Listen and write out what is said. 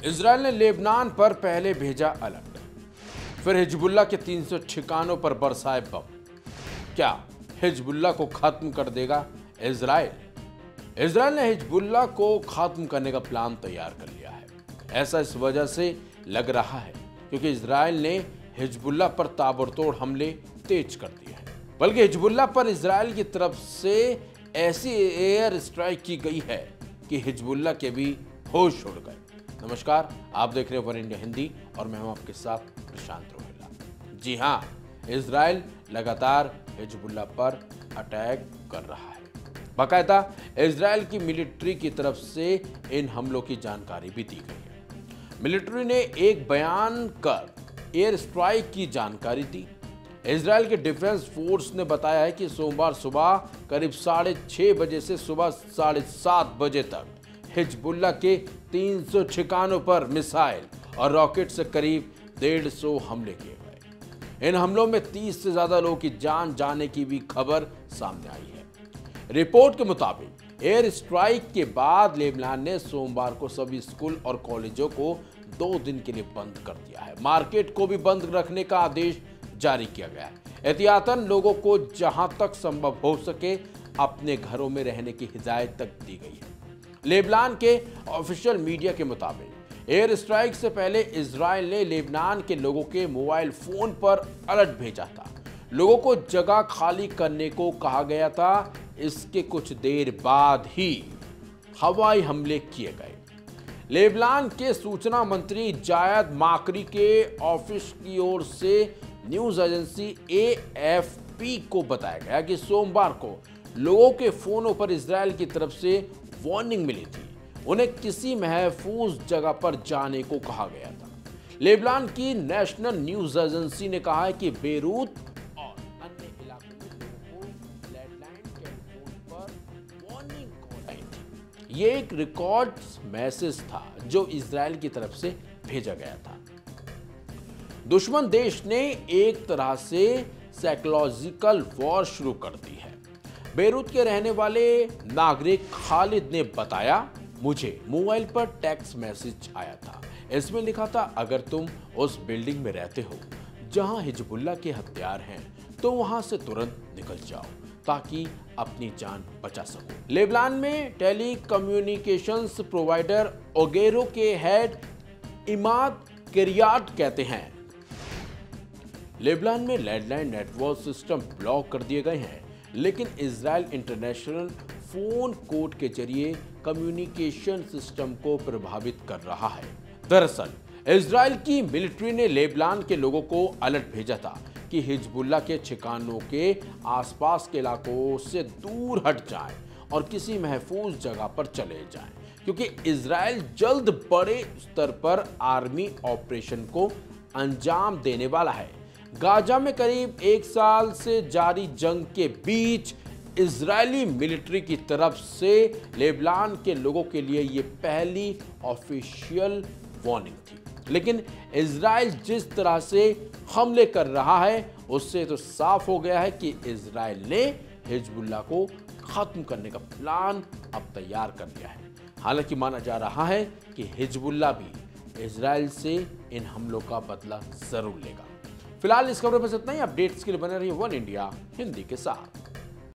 Israel ने Lebanon पर पहले भेजा अलर्ट, फिर हिजबुल्लाह के 300 ठिकानों पर बरसाए बम। क्या हिजबुल्लाह को खत्म कर देगा इजराइल? इजराइल ने हिजबुल्लाह को खत्म करने का प्लान तैयार कर लिया है। ऐसा इस वजह से लग रहा है क्योंकि इजराइल ने हिजबुल्लाह पर ताबड़तोड़ हमले तेज कर दिए हैं। बल्कि हिजबुल्लाह पर इजराइल की तरफ से ऐसी एयर स्ट्राइक की गई है कि हिजबुल्लाह के भी होश उड़ गए। नमस्कार, आप देख रहे हैं वन इंडिया हिंदी और मैं हूं आपके साथ प्रशांत रोहिला। जी हां, इजराइल लगातार हिजबुल्लाह पर अटैक कर रहा है। बाकायदा इजराइल की मिलिट्री की तरफ से इन हमलों की जानकारी भी दी गई है। मिलिट्री ने एक बयान कर एयर स्ट्राइक की जानकारी दी। इजराइल के डिफेंस फोर्स ने बताया है कि सोमवार सुबह करीब 6:30 बजे से सुबह 7:30 बजे तक हिजबुल्लाह के 300 ठिकानों पर मिसाइल और रॉकेट से करीब 150 हमले किए गए। इन हमलों में 30 से ज्यादा लोगों की जान जाने की भी खबर सामने आई है। रिपोर्ट के मुताबिक एयर स्ट्राइक के बाद लेबनान ने सोमवार को सभी स्कूल और कॉलेजों को 2 दिन के लिए बंद कर दिया है। मार्केट को भी बंद रखने का आदेश जारी किया गया है। एहतियातन लोगों को जहां तक संभव हो सके अपने घरों में रहने की हिदायत तक दी गई है। लेबनान के ऑफिशियल मीडिया के मुताबिक एयर स्ट्राइक से पहले इजराइल ने लेबनान के लोगों के मोबाइल फोन पर अलर्ट भेजा था। लोगों को जगह खाली करने को कहा गया था। इसके कुछ देर बाद ही हवाई हमले किए गए। लेबनान के सूचना मंत्री जायद माकरी के ऑफिस की ओर से न्यूज एजेंसी AFP को बताया गया कि सोमवार को लोगों के फोनों पर इजराइल की तरफ से वार्निंग मिली थी। उन्हें किसी महफूज जगह पर जाने को कहा गया था। लेबनान की नेशनल न्यूज एजेंसी ने कहा है कि बेरूत और अन्य इलाकों में लोगों को लैंडलाइन टेलीफोन पर वार्निंग कॉल आई थी। ये एक रिकॉर्ड मैसेज था जो इजराइल की तरफ से भेजा गया था। दुश्मन देश ने एक तरह से साइकोलॉजिकल वॉर शुरू कर दी है। बेरूत के रहने वाले नागरिक खालिद ने बताया, मुझे मोबाइल पर टेक्स्ट मैसेज आया था। इसमें लिखा था, अगर तुम उस बिल्डिंग में रहते हो जहां हिजबुल्लाह के हथियार हैं तो वहां से तुरंत निकल जाओ ताकि अपनी जान बचा सको। लेबनान में टेली कम्युनिकेशंस प्रोवाइडर ओगेरो के हेड इमाद किरियाट कहते हैं, लेबनान में लैंडलाइन नेटवर्क सिस्टम ब्लॉक कर दिए गए हैं, लेकिन इजराइल इंटरनेशनल फोन कोड के जरिए कम्युनिकेशन सिस्टम को प्रभावित कर रहा है। दरअसल इजराइल की मिलिट्री ने लेबनान के लोगों को अलर्ट भेजा था कि हिजबुल्लाह के ठिकानों के आसपास के इलाकों से दूर हट जाएं और किसी महफूज जगह पर चले जाएं, क्योंकि इजराइल जल्द बड़े स्तर पर आर्मी ऑपरेशन को अंजाम देने वाला है। गाजा में करीब 1 साल से जारी जंग के बीच इजरायली मिलिट्री की तरफ से लेबनान के लोगों के लिए यह पहली ऑफिशियल वार्निंग थी। लेकिन इजराइल जिस तरह से हमले कर रहा है उससे तो साफ हो गया है कि इजराइल ने हिजबुल्लाह को खत्म करने का प्लान अब तैयार कर लिया है। हालांकि माना जा रहा है कि हिजबुल्लाह भी इजराइल से इन हमलों का बदला जरूर लेगा। फिलहाल इस खबर में बस इतना ही। अपडेट्स के लिए बने रहिए वन इंडिया हिंदी के साथ।